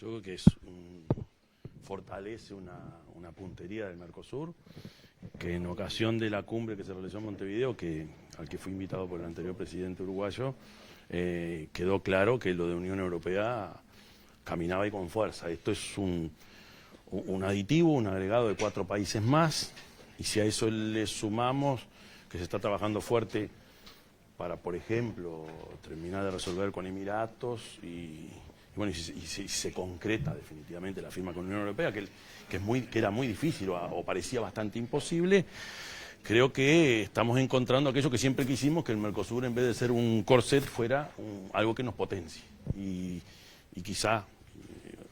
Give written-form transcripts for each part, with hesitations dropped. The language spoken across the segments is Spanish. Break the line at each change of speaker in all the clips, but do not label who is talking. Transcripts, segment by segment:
Yo creo que fortalece una puntería del Mercosur, que en ocasión de la cumbre que se realizó en Montevideo, al que fui invitado por el anterior presidente uruguayo, quedó claro que lo de Unión Europea caminaba y con fuerza. Esto es un aditivo, un agregado de 4 países más, y si a eso le sumamos que se está trabajando fuerte para, por ejemplo, terminar de resolver con Emiratos y si se concreta definitivamente la firma con la Unión Europea, que era muy difícil o parecía bastante imposible, creo que estamos encontrando aquello que siempre quisimos, que el Mercosur, en vez de ser un corset, fuera algo que nos potencie. Y quizá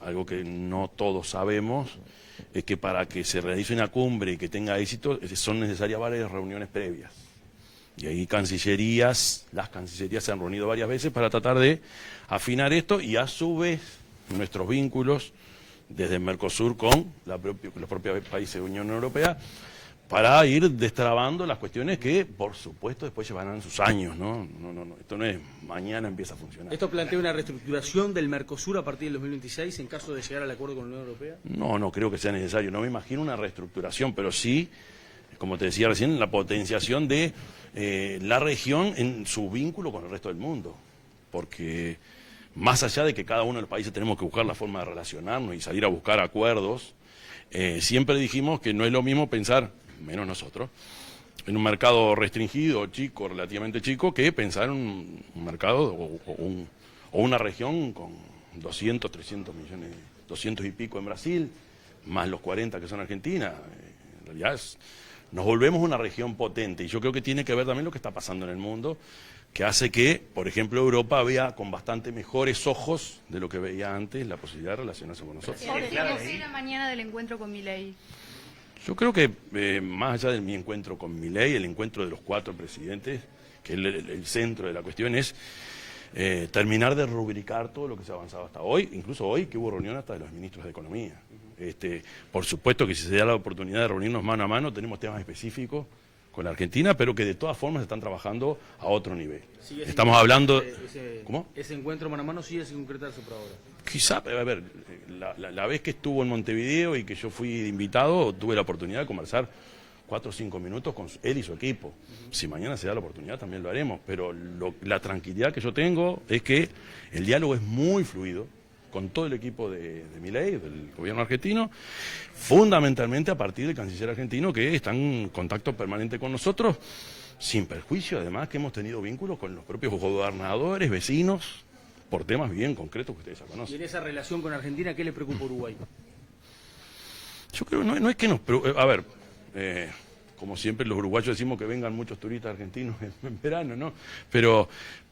algo que no todos sabemos es que para que se realice una cumbre y que tenga éxito son necesarias varias reuniones previas. Y ahí las cancillerías se han reunido varias veces para tratar de afinar esto, y a su vez nuestros vínculos desde el Mercosur con los propios países de la Unión Europea, para ir destrabando las cuestiones que, por supuesto, después llevarán sus años, ¿no? Esto no es mañana empieza a funcionar.
¿Esto plantea una reestructuración del Mercosur a partir del 2026 en caso de llegar al acuerdo con la Unión Europea?
No creo que sea necesario. No me imagino una reestructuración, pero sí, como te decía recién, la potenciación de la región en su vínculo con el resto del mundo. Porque más allá de que cada uno de los países tenemos que buscar la forma de relacionarnos y salir a buscar acuerdos, siempre dijimos que no es lo mismo pensar, menos nosotros, en un mercado restringido, chico, relativamente chico, que pensar en un mercado o una región con 200, 300 millones, 200 y pico en Brasil, más los 40 que son Argentina. En realidad nos volvemos una región potente, y yo creo que tiene que ver también lo que está pasando en el mundo, que hace que, por ejemplo, Europa vea con bastante mejores ojos de lo que veía antes la posibilidad de relacionarse con nosotros.
¿Qué va a ser la mañana del encuentro con Milei?
Yo creo que más allá de mi encuentro con Milei, el encuentro de los 4 presidentes, que el centro de la cuestión es terminar de rubricar todo lo que se ha avanzado hasta hoy, incluso hoy que hubo reunión hasta de los ministros de Economía. Por supuesto que si se da la oportunidad de reunirnos mano a mano, tenemos temas específicos con la Argentina, pero que de todas formas están trabajando a otro nivel. Estamos hablando...
¿Cómo? ¿Ese encuentro mano a mano sigue sin concretarse por ahora?
Quizá, a ver, la vez que estuvo en Montevideo y que yo fui invitado, tuve la oportunidad de conversar 4 o 5 minutos con él y su equipo. Si mañana se da la oportunidad también lo haremos, pero la tranquilidad que yo tengo es que el diálogo es muy fluido con todo el equipo de Milei, del gobierno argentino, fundamentalmente a partir del canciller argentino, que está en contacto permanente con nosotros, sin perjuicio además que hemos tenido vínculos con los propios gobernadores, vecinos, por temas bien concretos que ustedes ya conocen.
¿Y en esa relación con Argentina qué le preocupa a Uruguay?
Yo creo que no es que nos preocupe. A ver, como siempre los uruguayos decimos que vengan muchos turistas argentinos en verano, ¿no? Pero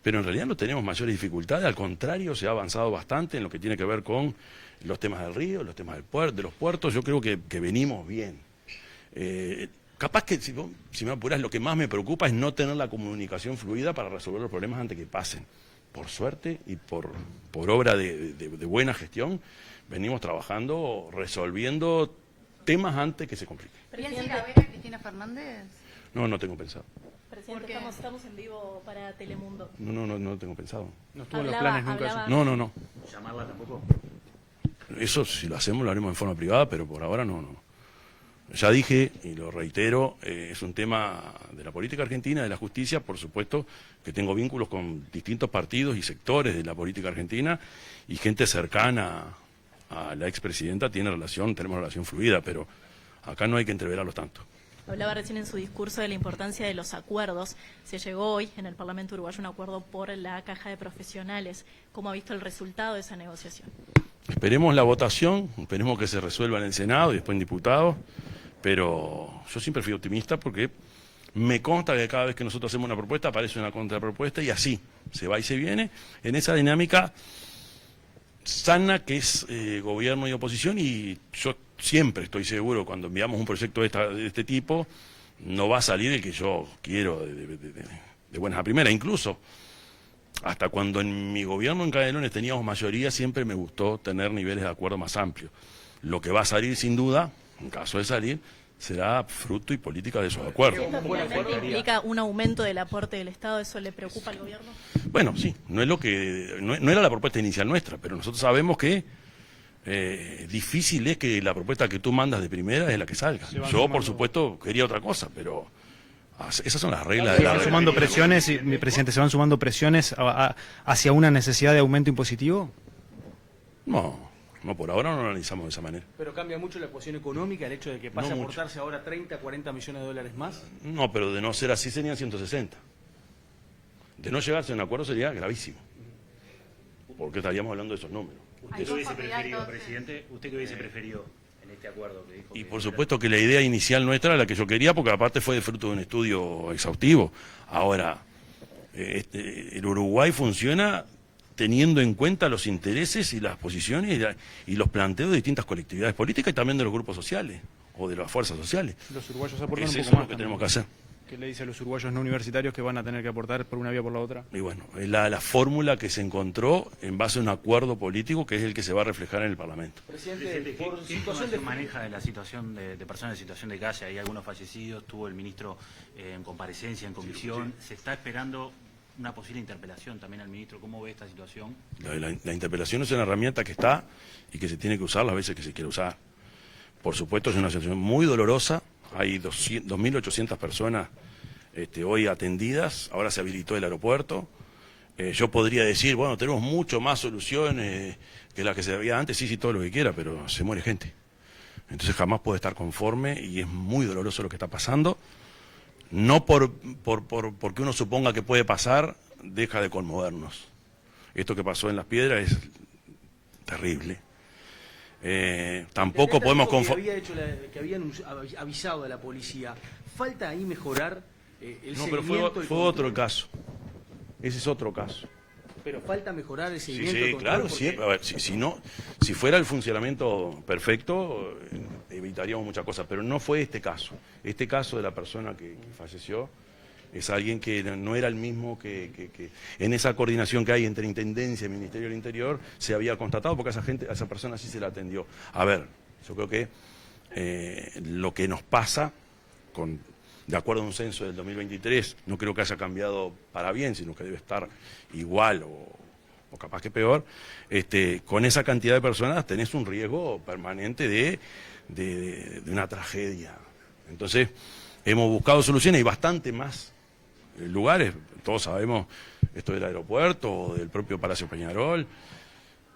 en realidad no tenemos mayores dificultades, al contrario, se ha avanzado bastante en lo que tiene que ver con los temas del río, los temas de los puertos. Yo creo que venimos bien. Capaz que, si me apuras, lo que más me preocupa es no tener la comunicación fluida para resolver los problemas antes que pasen. Por suerte y por obra de buena gestión, venimos trabajando, resolviendo temas antes que se compliquen.
¿Piensa ir a ver a Cristina Fernández?
No tengo pensado.
Presidente, estamos en vivo para Telemundo.
No tengo pensado.
¿No estuvo en los planes nunca eso?
No.
¿Llamarla tampoco?
Eso, si lo hacemos, lo haremos en forma privada, pero por ahora no. Ya dije, y lo reitero, es un tema de la política argentina, de la justicia. Por supuesto que tengo vínculos con distintos partidos y sectores de la política argentina, y gente cercana a la expresidenta tenemos relación fluida, pero acá no hay que entreverarlos tanto.
Hablaba recién en su discurso de la importancia de los acuerdos. Se llegó hoy en el Parlamento uruguayo un acuerdo por la caja de profesionales. ¿Cómo ha visto el resultado de esa negociación?
Esperemos la votación, esperemos que se resuelva en el Senado y después en diputados, pero yo siempre fui optimista porque me consta que cada vez que nosotros hacemos una propuesta aparece una contrapropuesta, y así se va y se viene en esa dinámica sana que es gobierno y oposición. Y yo siempre estoy seguro, cuando enviamos un proyecto de este tipo, no va a salir el que yo quiero de buenas a primeras. Incluso hasta cuando en mi gobierno en Canelones teníamos mayoría, siempre me gustó tener niveles de acuerdo más amplios. Lo que va a salir sin duda, en caso de salir, será fruto y política de esos acuerdos.
¿Esto finalmente implica un aumento del aporte del Estado? ¿Eso le preocupa al gobierno?
Bueno, sí, no era la propuesta inicial nuestra, pero nosotros sabemos que difícil es que la propuesta que tú mandas de primera es la que salga. Yo, por supuesto, quería otra cosa, pero esas son las reglas de la
¿Se van sumando presiones, mi presidente, se van sumando presiones hacia una necesidad de aumento impositivo?
No, por ahora no lo analizamos de esa manera.
Pero cambia mucho la ecuación económica el hecho de que pase
No
a
mucho.
aportarse ahora 30, 40 millones de dólares más.
No, pero de no ser así serían 160. De no llegarse a un acuerdo sería gravísimo. Porque estaríamos hablando de esos números.
Hay
¿Usted qué hubiese
conformidad,
preferido,
entonces.
presidente? ¿Usted qué hubiese preferido en este acuerdo que dijo?
Y
que
por
era-
supuesto que la idea inicial nuestra era la que yo quería, porque aparte fue de fruto de un estudio exhaustivo. Ahora, el Uruguay funciona teniendo en cuenta los intereses y las posiciones y los planteos de distintas colectividades políticas y también de los grupos sociales o de las fuerzas sociales.
Los uruguayos aportan
Es
un
eso
poco
lo
más
que
también.
tenemos que hacer.
¿Qué le dice a los uruguayos no universitarios que van a tener que aportar por una vía o por la otra?
Y bueno, es la fórmula que se encontró en base a un acuerdo político que es el que se va a reflejar en el Parlamento.
Presidente,
Presidente,
por
¿qué
situación de
información maneja de la situación de personas en situación de calle? Hay algunos fallecidos, tuvo el ministro en comparecencia, en comisión. Se está esperando una posible interpelación también al ministro. ¿Cómo ve esta situación?
La interpelación es una herramienta que está y que se tiene que usar las veces que se quiere usar. Por supuesto es una situación muy dolorosa, hay 2.800 personas hoy atendidas, ahora se habilitó el aeropuerto. Yo podría decir, bueno, tenemos mucho más soluciones que las que se había antes, sí, todo lo que quiera, pero se muere gente. Entonces jamás puede estar conforme y es muy doloroso lo que está pasando. No porque uno suponga que puede pasar, deja de conmovernos. Esto que pasó en Las Piedras es terrible. Tampoco podemos conformar.
que habían avisado a la policía. Falta ahí mejorar el
No, pero
seguimiento. el
fue otro
control.
caso. Ese es otro caso.
Pero falta mejorar el
Sí,
seguimiento. el
sí,
control,
claro,
porque-
sí. A ver, si fuera el funcionamiento perfecto, evitaríamos muchas cosas, pero no fue este caso. Este caso de la persona que falleció es alguien que no era el mismo que en esa coordinación que hay entre Intendencia y Ministerio del Interior se había constatado, porque a esa persona sí se la atendió. A ver, yo creo que lo que nos pasa de acuerdo a un censo del 2023, no creo que haya cambiado para bien, sino que debe estar igual o capaz que peor. Con esa cantidad de personas tenés un riesgo permanente de una tragedia. Entonces, hemos buscado soluciones y bastante más lugares. Todos sabemos esto del aeropuerto o del propio Palacio Peñarol.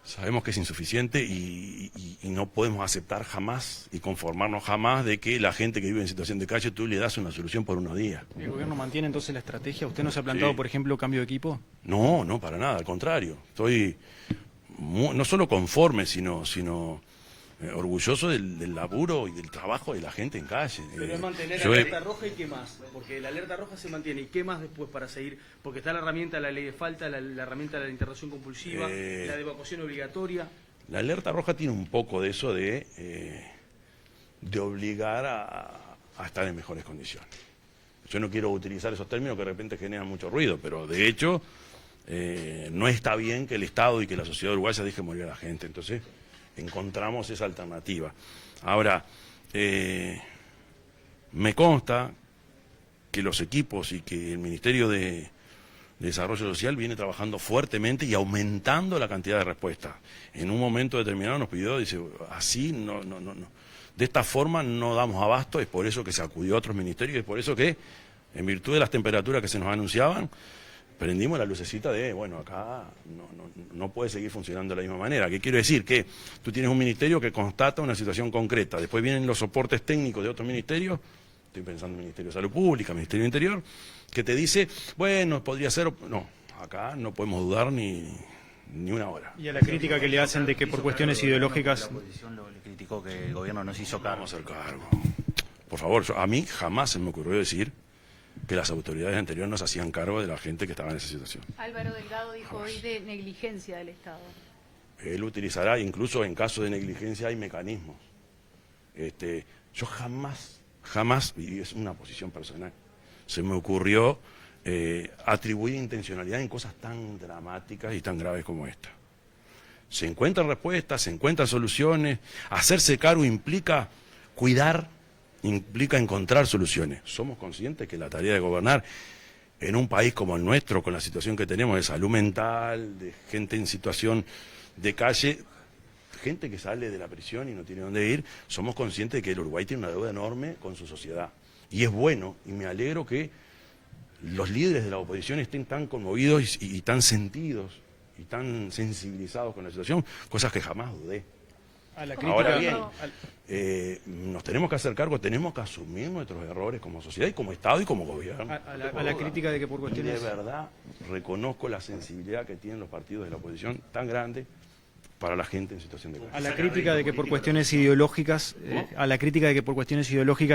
Sabemos que es insuficiente y no podemos aceptar jamás y conformarnos jamás de que la gente que vive en situación de calle tú le das una solución por unos días.
¿El gobierno mantiene entonces la estrategia? ¿Usted no se ha planteado,
Sí.
por ejemplo, cambio de equipo?
No, para nada, al contrario. Estoy no solo conforme, sino orgulloso del laburo y del trabajo de la gente en calle.
Pero es mantener
Yo
la
he-
alerta roja y qué más, porque la alerta roja se mantiene y qué más después para seguir, porque está la herramienta de la ley de falta, la herramienta de la internación compulsiva, la de evacuación obligatoria.
La alerta roja tiene un poco de eso de obligar a estar en mejores condiciones. Yo no quiero utilizar esos términos que de repente generan mucho ruido, pero de hecho no está bien que el Estado y que la sociedad uruguaya deje morir a la gente. Entonces encontramos esa alternativa. Ahora, me consta que los equipos y que el Ministerio de Desarrollo Social viene trabajando fuertemente y aumentando la cantidad de respuestas. En un momento determinado nos pidió, dice, así no. De esta forma no damos abasto, es por eso que se acudió a otros ministerios, es por eso que, en virtud de las temperaturas que se nos anunciaban, prendimos la lucecita de, bueno, acá no puede seguir funcionando de la misma manera. ¿Qué quiero decir? Que tú tienes un ministerio que constata una situación concreta, después vienen los soportes técnicos de otros ministerios, estoy pensando en el Ministerio de Salud Pública, Ministerio del Interior, que te dice, bueno, podría ser... No, acá no podemos dudar ni una hora.
Y a la crítica que le hacen de que por cuestiones ideológicas...
La oposición le criticó que el gobierno no se hizo cargo.
Vamos a hacer cargo. Por favor, a mí jamás se me ocurrió decir que las autoridades anteriores no se hacían cargo de la gente que estaba en esa situación.
Álvaro Delgado dijo hoy de negligencia del Estado.
Él utilizará, incluso en caso de negligencia hay mecanismos. Yo jamás, y es una posición personal, se me ocurrió atribuir intencionalidad en cosas tan dramáticas y tan graves como esta. Se encuentran respuestas, se encuentran soluciones, hacerse cargo implica cuidar, implica encontrar soluciones. Somos conscientes que la tarea de gobernar en un país como el nuestro, con la situación que tenemos de salud mental, de gente en situación de calle, gente que sale de la prisión y no tiene dónde ir, somos conscientes de que el Uruguay tiene una deuda enorme con su sociedad. Y es bueno, y me alegro que los líderes de la oposición estén tan conmovidos y tan sentidos y tan sensibilizados con la situación, cosas que jamás dudé. Ahora bien, nos tenemos que hacer cargo, tenemos que asumir nuestros errores como sociedad y como Estado y como gobierno.
A la crítica de que por cuestiones...
De verdad reconozco la sensibilidad que tienen los partidos de la oposición tan grande para la gente en situación de calle.
A la crítica de que por cuestiones ideológicas,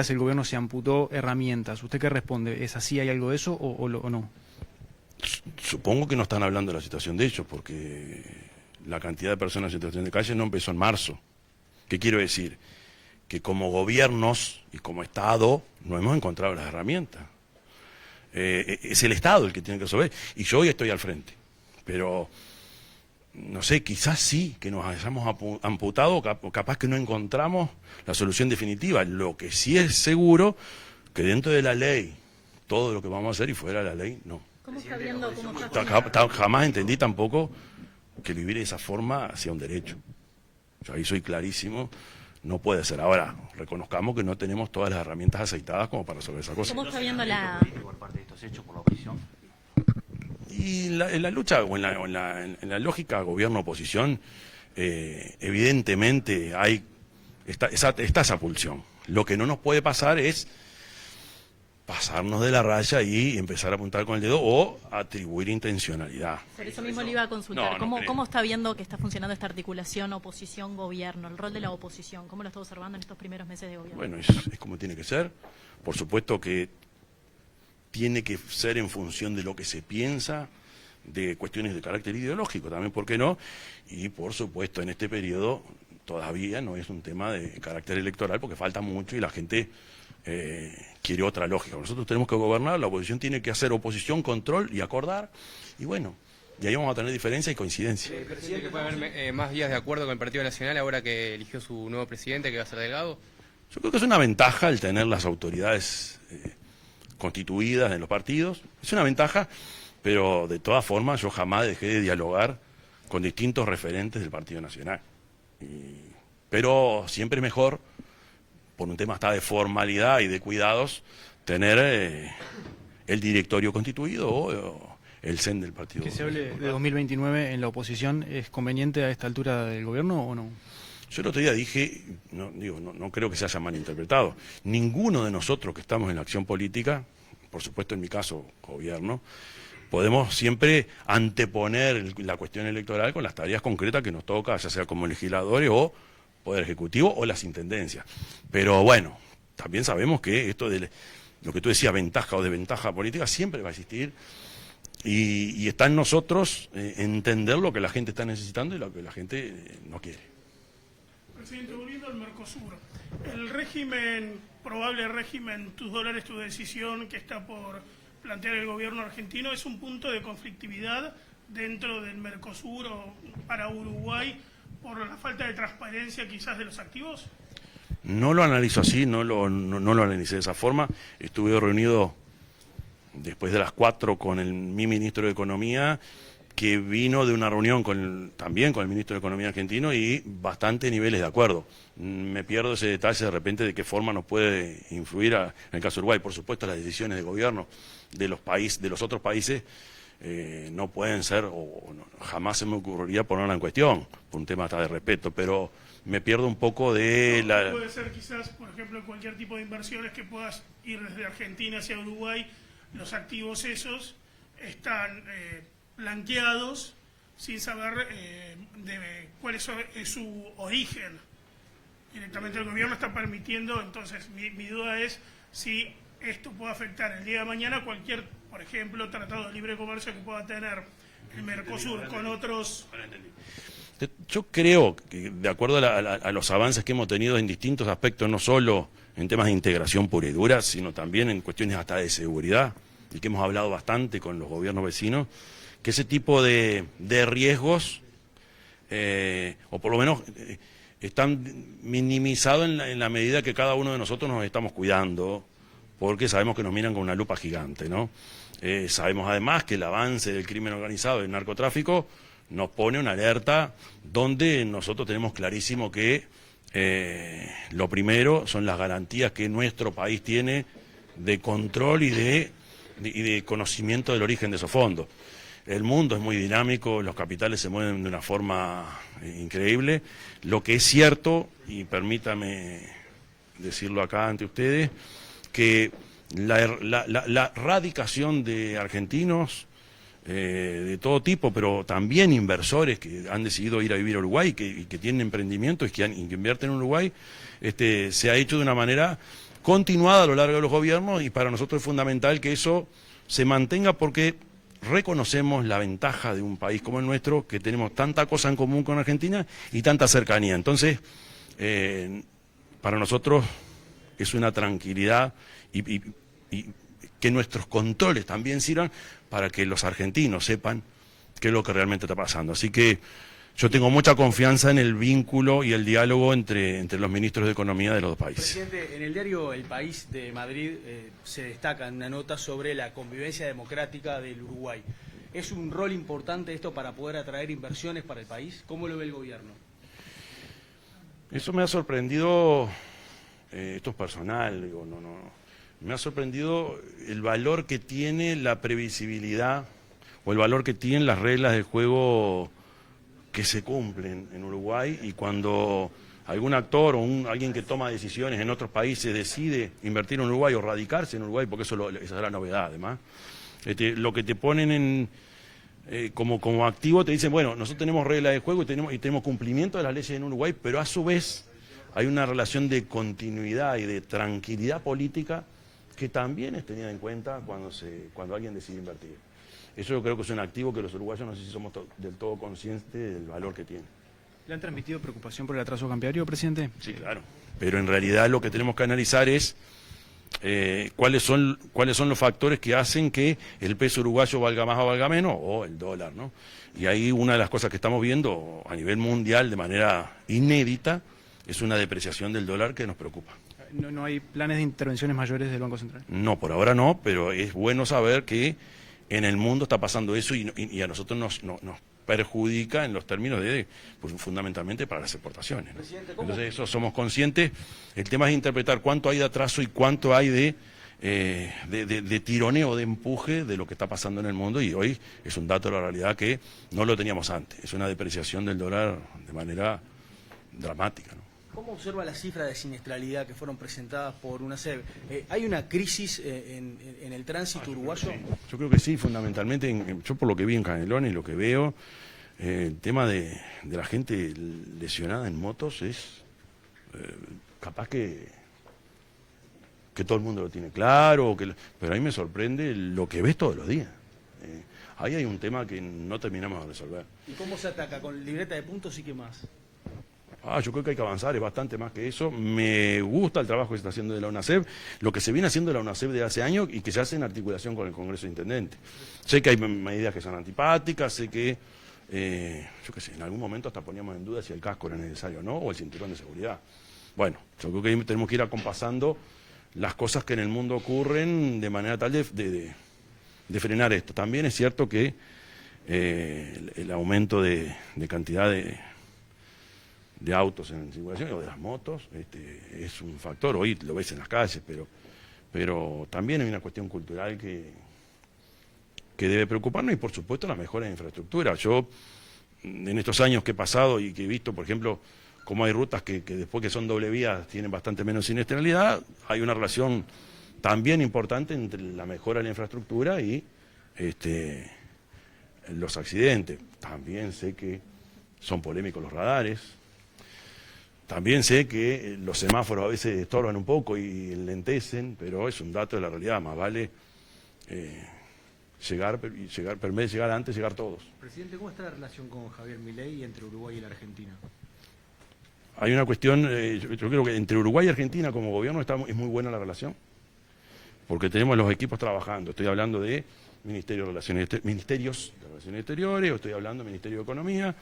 el gobierno se amputó herramientas. ¿Usted qué responde? ¿Es así? ¿Hay algo de eso o no?
Supongo que no están hablando de la situación de ellos, porque la cantidad de personas en situación de calle no empezó en marzo. ¿Qué quiero decir? Que como gobiernos y como Estado no hemos encontrado las herramientas. Es el Estado el que tiene que resolver. Y yo hoy estoy al frente. Pero, no sé, quizás sí que nos hayamos amputado, capaz que no encontramos la solución definitiva. Lo que sí es seguro, que dentro de la ley, todo lo que vamos a hacer y fuera de la ley, no.
¿Cómo está viendo cómo está?
Jamás entendí tampoco que vivir de esa forma sea un derecho. Yo ahí soy clarísimo, no puede ser. Ahora, reconozcamos que no tenemos todas las herramientas aceitadas como para resolver esa cosa.
¿Cómo está viendo la...?
Por parte de estos hechos por la oposición.
Y en la lucha o en la lógica gobierno-oposición, evidentemente está esa pulsión. Lo que no nos puede pasar es pasarnos de la raya y empezar a apuntar con el dedo o atribuir intencionalidad.
Por eso mismo le iba a consultar.
No,
¿Cómo está viendo que está funcionando esta articulación oposición-gobierno, el rol de la oposición? ¿Cómo lo está observando en estos primeros meses de gobierno?
Bueno, es como tiene que ser. Por supuesto que tiene que ser en función de lo que se piensa, de cuestiones de carácter ideológico también, ¿por qué no? Y por supuesto en este periodo todavía no es un tema de carácter electoral porque falta mucho y la gente quiere otra lógica. Nosotros tenemos que gobernar, la oposición tiene que hacer oposición, control y acordar, y bueno, y ahí vamos a tener diferencia y coincidencia.
¿Presidente que puede haber más días de acuerdo con el Partido Nacional ahora que eligió su nuevo presidente, que va a ser Delgado?
Yo creo que es una ventaja el tener las autoridades constituidas en los partidos, es una ventaja, pero de todas formas yo jamás dejé de dialogar con distintos referentes del Partido Nacional. Pero siempre es mejor, por un tema hasta de formalidad y de cuidados, tener el directorio constituido o el CEN del partido.
¿Que se hable de 2029 en la oposición es conveniente a esta altura del gobierno o no?
Yo el otro día dije, no creo que se haya malinterpretado, ninguno de nosotros que estamos en la acción política, por supuesto en mi caso gobierno, podemos siempre anteponer la cuestión electoral con las tareas concretas que nos toca, ya sea como legisladores o Poder Ejecutivo o las intendencias. Pero bueno, también sabemos que esto de lo que tú decías, ventaja o desventaja política, siempre va a existir y está en nosotros entender lo que la gente está necesitando y lo que la gente no quiere.
Presidente, volviendo al Mercosur, el probable régimen, tus dólares, tu decisión que está por plantear el gobierno argentino, ¿es un punto de conflictividad dentro del Mercosur o para Uruguay por la falta de transparencia quizás de los activos?
No lo analizo así, no lo analicé de esa forma. Estuve reunido después de las 4 con mi ministro de Economía, que vino de una reunión también con el ministro de Economía argentino y bastantes niveles de acuerdo. Me pierdo ese detalle de repente de qué forma nos puede influir en el caso de Uruguay. Por supuesto, las decisiones de gobierno de los otros países no pueden ser, jamás se me ocurriría ponerla en cuestión, por un tema hasta de respeto, pero me pierdo un poco de la...
Puede ser quizás, por ejemplo, cualquier tipo de inversiones que puedas ir desde Argentina hacia Uruguay, los activos esos están blanqueados sin saber cuál es su origen. Directamente el gobierno está permitiendo, entonces mi duda es si esto puede afectar el día de mañana cualquier, por ejemplo, tratado de libre comercio que pueda tener el Mercosur con otros...
Yo creo que de acuerdo a los avances que hemos tenido en distintos aspectos, no solo en temas de integración pura y dura, sino también en cuestiones hasta de seguridad, y que hemos hablado bastante con los gobiernos vecinos, que ese tipo de riesgos, o por lo menos están minimizados en la medida que cada uno de nosotros nos estamos cuidando, porque sabemos que nos miran con una lupa gigante, ¿no? Sabemos además que el avance del crimen organizado y el narcotráfico nos pone una alerta donde nosotros tenemos clarísimo que lo primero son las garantías que nuestro país tiene de control y de conocimiento del origen de esos fondos. El mundo es muy dinámico, los capitales se mueven de una forma increíble. Lo que es cierto, y permítame decirlo acá ante ustedes, que la radicación de argentinos de todo tipo, pero también inversores que han decidido ir a vivir a Uruguay y que tienen emprendimientos y que invierten en Uruguay, se ha hecho de una manera continuada a lo largo de los gobiernos, y para nosotros es fundamental que eso se mantenga, porque reconocemos la ventaja de un país como el nuestro, que tenemos tanta cosa en común con Argentina y tanta cercanía. Entonces, para nosotros es una tranquilidad y que nuestros controles también sirvan para que los argentinos sepan qué es lo que realmente está pasando. Así que yo tengo mucha confianza en el vínculo y el diálogo entre los ministros de Economía de los dos países.
Presidente, en el diario El País de Madrid se destaca una nota sobre la convivencia democrática del Uruguay. ¿Es un rol importante esto para poder atraer inversiones para el país? ¿Cómo lo ve el gobierno?
Eso me ha sorprendido, esto es personal, digo, me ha sorprendido el valor que tiene la previsibilidad o el valor que tienen las reglas del juego que se cumplen en Uruguay, y cuando algún actor o alguien que toma decisiones en otros países decide invertir en Uruguay o radicarse en Uruguay, porque esa es la novedad además, lo que te ponen como activo te dicen, bueno, nosotros tenemos reglas de juego y tenemos cumplimiento de las leyes en Uruguay, pero a su vez hay una relación de continuidad y de tranquilidad política que también es tenida en cuenta cuando alguien decide invertir. Eso yo creo que es un activo que los uruguayos no sé si somos del todo conscientes del valor que tiene.
¿Le han transmitido preocupación por el atraso cambiario, presidente?
Sí, claro. Pero en realidad lo que tenemos que analizar es cuáles son los factores que hacen que el peso uruguayo valga más o valga menos, o el dólar, ¿no? Y ahí una de las cosas que estamos viendo a nivel mundial de manera inédita es una depreciación del dólar que nos preocupa.
¿No hay planes de intervenciones mayores del Banco Central?
No, por ahora no, pero es bueno saber que en el mundo está pasando eso y a nosotros nos perjudica en los términos pues, fundamentalmente para las exportaciones, ¿no? Entonces eso somos conscientes. El tema es interpretar cuánto hay de atraso y cuánto hay de tironeo, de empuje de lo que está pasando en el mundo, y hoy es un dato de la realidad que no lo teníamos antes. Es una depreciación del dólar de manera dramática, ¿no?
¿Cómo observa las cifras de siniestralidad que fueron presentadas por UNACEB? ¿Hay una crisis en el tránsito uruguayo?
Yo creo que sí, fundamentalmente. Yo por lo que vi en Canelones y lo que veo, el tema de la gente lesionada en motos es capaz que todo el mundo lo tiene claro, pero a mí me sorprende lo que ves todos los días. Ahí hay un tema que no terminamos de resolver.
¿Y cómo se ataca? ¿Con libreta de puntos y qué más?
Yo creo que hay que avanzar, es bastante más que eso. Me gusta el trabajo que se está haciendo de la UNACEB, lo que se viene haciendo de la UNACEB de hace años y que se hace en articulación con el Congreso de Intendentes. Sé que hay medidas que son antipáticas, sé que, yo qué sé, en algún momento hasta poníamos en duda si el casco era necesario o no, o el cinturón de seguridad. Bueno, yo creo que tenemos que ir acompasando las cosas que en el mundo ocurren de manera tal de frenar esto. También es cierto que el aumento de cantidad de autos en circulación o de las motos es un factor. Hoy lo ves en las calles, pero también hay una cuestión cultural que debe preocuparnos, y por supuesto la mejora de infraestructura. Yo en estos años que he pasado y que he visto, por ejemplo, cómo hay rutas que después que son doble vía tienen bastante menos siniestralidad, hay una relación también importante entre la mejora de la infraestructura y los accidentes. También sé que son polémicos los radares. También sé que los semáforos a veces estorban un poco y enlentecen, pero es un dato de la realidad. Más vale llegar antes, llegar todos.
Presidente, ¿cómo está la relación con Javier Milei entre Uruguay y la Argentina?
Hay una cuestión, yo creo que entre Uruguay y Argentina como gobierno es muy buena la relación, porque tenemos los equipos trabajando. Estoy hablando de Ministerios de Relaciones Exteriores, o estoy hablando de Ministerio de Economía,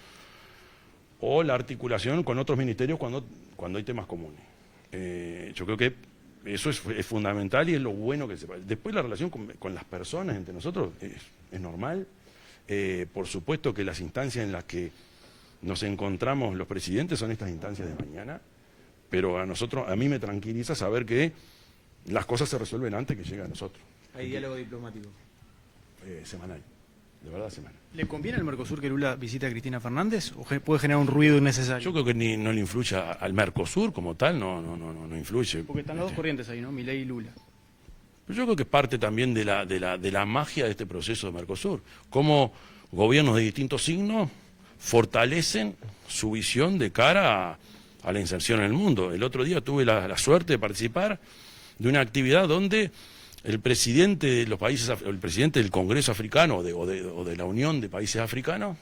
o la articulación con otros ministerios cuando hay temas comunes. Yo creo que eso es fundamental y es lo bueno que se... Después la relación con las personas entre nosotros es normal, Por supuesto que las instancias en las que nos encontramos los presidentes son estas instancias de mañana, pero a mí me tranquiliza saber que las cosas se resuelven antes que lleguen a nosotros.
¿Hay diálogo diplomático?
Semanal, de verdad semanal.
¿Le conviene al Mercosur que Lula visite a Cristina Fernández o puede generar un ruido innecesario?
Yo creo que no le influye al Mercosur como tal, no influye.
Porque están las dos corrientes ahí, ¿no? Milei y Lula.
Pero yo creo que es parte también de la magia de este proceso de Mercosur. Cómo gobiernos de distintos signos fortalecen su visión de cara a la inserción en el mundo. El otro día tuve la suerte de participar de una actividad donde el presidente de los países, el presidente del Congreso Africano o de la Unión de Países Africanos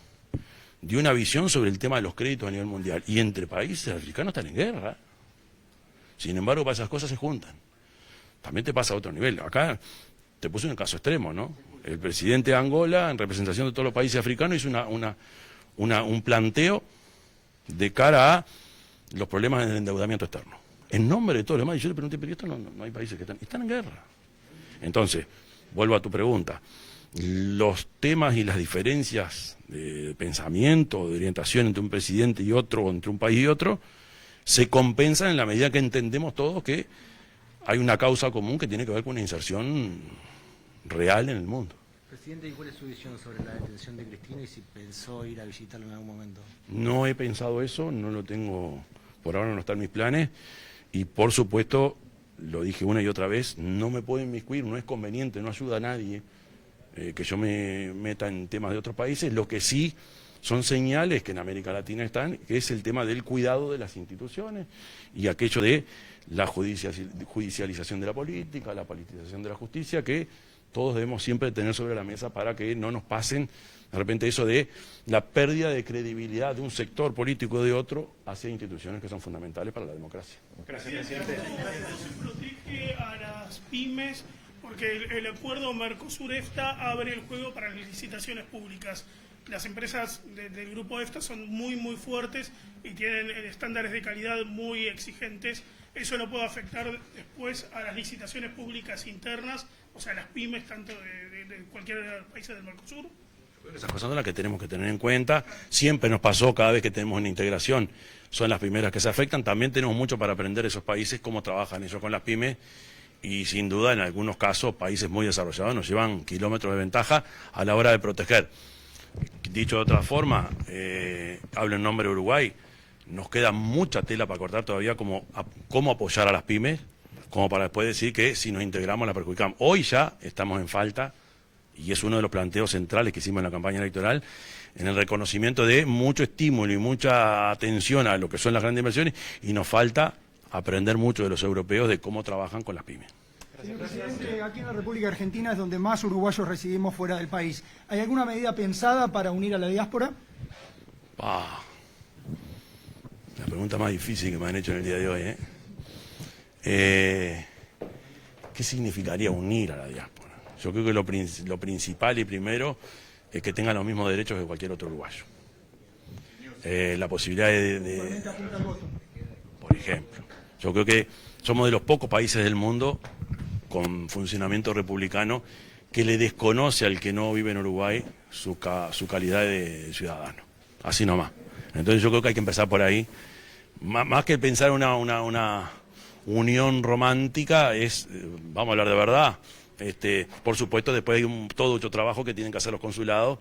dio una visión sobre el tema de los créditos a nivel mundial. Y entre países africanos están en guerra. Sin embargo, para esas cosas se juntan. También te pasa a otro nivel. Acá te puse un caso extremo, ¿no? El presidente de Angola, en representación de todos los países africanos, hizo un planteo de cara a los problemas del endeudamiento externo. En nombre de todos los demás, y yo le pregunté, pero esto no hay países que están en guerra. Entonces, vuelvo a tu pregunta. Los temas y las diferencias de pensamiento, de orientación entre un presidente y otro, o entre un país y otro, se compensan en la medida que entendemos todos que hay una causa común que tiene que ver con una inserción real en el mundo.
Presidente, ¿y cuál es su visión sobre la detención de Cristina y si pensó ir a visitarlo en algún momento?
No he pensado eso, no lo tengo, por ahora no está en mis planes, y por supuesto, lo dije una y otra vez, no me puedo inmiscuir, no es conveniente, no ayuda a nadie que yo me meta en temas de otros países. Lo que sí son señales que en América Latina están, que es el tema del cuidado de las instituciones y aquello de la judicialización de la política, la politización de la justicia, que todos debemos siempre tener sobre la mesa para que no nos pasen de repente eso de la pérdida de credibilidad de un sector político o de otro hacia instituciones que son fundamentales para la democracia.
Gracias, presidente. Se protege a las pymes porque el acuerdo Mercosur-EFTA abre el juego para las licitaciones públicas. Las empresas del grupo EFTA son muy fuertes y tienen estándares de calidad muy exigentes. Eso no puede afectar después a las licitaciones públicas internas, o sea, las pymes tanto de cualquier país del Mercosur.
Esas cosas son las que tenemos que tener en cuenta. Siempre nos pasó, cada vez que tenemos una integración, son las primeras que se afectan. También tenemos mucho para aprender de esos países, cómo trabajan ellos con las pymes. Y sin duda, en algunos casos, países muy desarrollados nos llevan kilómetros de ventaja a la hora de proteger. Dicho de otra forma, hablo en nombre de Uruguay, nos queda mucha tela para cortar todavía cómo apoyar a las pymes, como para después decir que si nos integramos la perjudicamos. Hoy ya estamos en falta, y es uno de los planteos centrales que hicimos en la campaña electoral, en el reconocimiento de mucho estímulo y mucha atención a lo que son las grandes inversiones, y nos falta aprender mucho de los europeos de cómo trabajan con las pymes.
Señor presidente, aquí en la República Argentina es donde más uruguayos residimos fuera del país. ¿Hay alguna medida pensada para unir a la diáspora?
La pregunta más difícil que me han hecho en el día de hoy, ¿qué significaría unir a la diáspora? Yo creo que lo principal y primero es que tengan los mismos derechos que cualquier otro uruguayo. La posibilidad por ejemplo, yo creo que somos de los pocos países del mundo con funcionamiento republicano que le desconoce al que no vive en Uruguay su calidad de ciudadano. Así nomás. Entonces yo creo que hay que empezar por ahí. Más que pensar una unión romántica, vamos a hablar de verdad. Por supuesto, después hay todo otro trabajo que tienen que hacer los consulados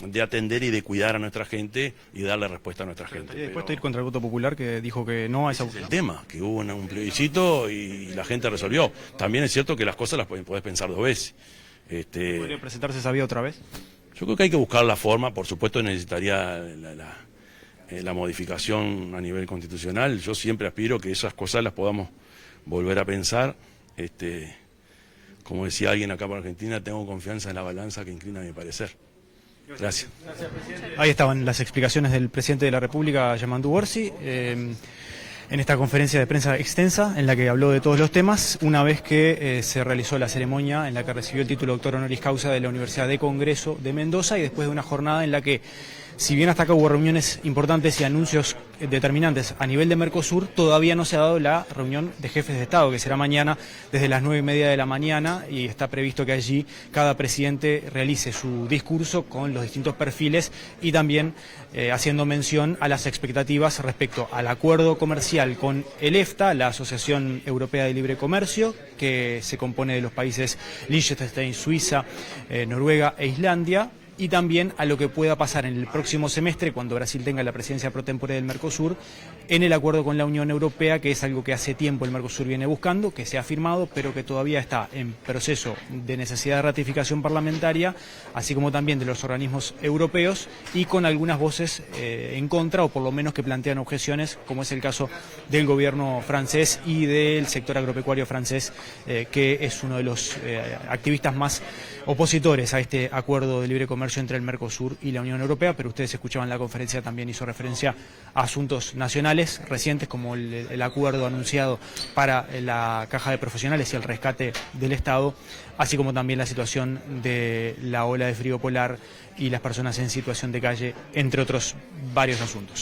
de atender y de cuidar a nuestra gente y darle respuesta a nuestra gente.
¿Estaría dispuesto a ir contra el voto popular que dijo que no a esa
opción? Es el tema, que hubo un plebiscito y la gente resolvió. También es cierto que las cosas las podés pensar dos veces.
¿Podría presentarse esa vía otra vez?
Yo creo que hay que buscar la forma. Por supuesto necesitaría la modificación a nivel constitucional. Yo siempre aspiro que esas cosas las podamos volver a pensar. Como decía alguien acá por Argentina, tengo confianza en la balanza que inclina mi parecer. Gracias.
Ahí estaban las explicaciones del presidente de la República, Yamandu Orsi, en esta conferencia de prensa extensa en la que habló de todos los temas, una vez que se realizó la ceremonia en la que recibió el título doctor honoris causa de la Universidad de Congreso de Mendoza y después de una jornada en la que si bien hasta acá hubo reuniones importantes y anuncios determinantes a nivel de Mercosur, todavía no se ha dado la reunión de jefes de Estado, que será mañana desde las 9:30 de la mañana, y está previsto que allí cada presidente realice su discurso con los distintos perfiles y también haciendo mención a las expectativas respecto al acuerdo comercial con el EFTA, la Asociación Europea de Libre Comercio, que se compone de los países Liechtenstein, Suiza, Noruega e Islandia, y también a lo que pueda pasar en el próximo semestre, cuando Brasil tenga la presidencia pro tempore del Mercosur, en el acuerdo con la Unión Europea, que es algo que hace tiempo el Mercosur viene buscando, que se ha firmado, pero que todavía está en proceso de necesidad de ratificación parlamentaria, así como también de los organismos europeos, y con algunas voces en contra, o por lo menos que plantean objeciones, como es el caso del gobierno francés y del sector agropecuario francés, que es uno de los activistas más opositores a este acuerdo de libre comercio entre el Mercosur y la Unión Europea. Pero ustedes escuchaban la conferencia, también hizo referencia a asuntos nacionales recientes, como el acuerdo anunciado para la caja de profesionales y el rescate del Estado, así como también la situación de la ola de frío polar y las personas en situación de calle, entre otros varios asuntos.